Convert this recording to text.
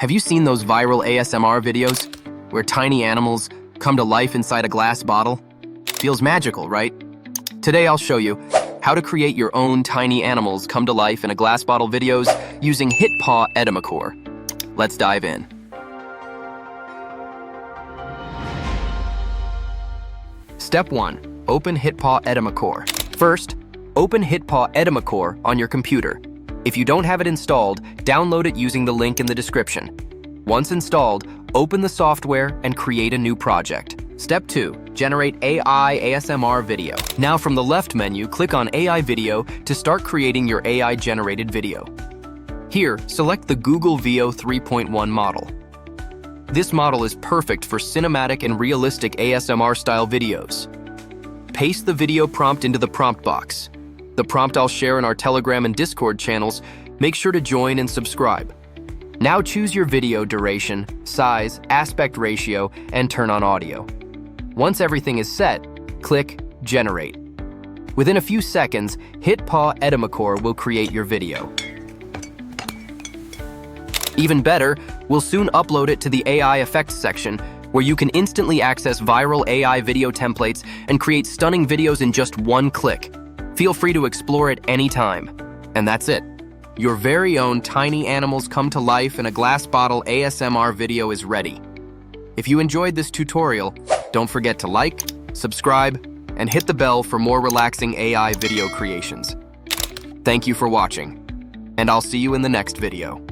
Have you seen those viral ASMR videos where tiny animals come to life inside a glass bottle? Feels magical, right? Today I'll show you how to create your own tiny animals come to life in a glass bottle videos using HitPaw Edimakor. Let's dive in. Step 1. Open HitPaw Edimakor. First, open HitPaw Edimakor on your computer. If you don't have it installed, download it using the link in the description. Once installed, open the software and create a new project. Step 2. Generate AI ASMR video. Now from the left menu, click on AI video to start creating your AI-generated video. Here, select the Google Veo 3.1 model. This model is perfect for cinematic and realistic ASMR-style videos. Paste the video prompt into the prompt box. The prompt I'll share in our Telegram and Discord channels. Make sure to join and subscribe. Now choose your video duration, size, aspect ratio, and turn on audio. Once everything is set, click Generate. Within a few seconds, HitPaw Edimakor will create your video. Even better, we'll soon upload it to the AI effects section, where you can instantly access viral AI video templates and create stunning videos in just one click. Feel free to explore it anytime. And that's it. Your very own tiny animals come to life in a glass bottle ASMR video is ready. If you enjoyed this tutorial, don't forget to like, subscribe, and hit the bell for more relaxing AI video creations. Thank you for watching, and I'll see you in the next video.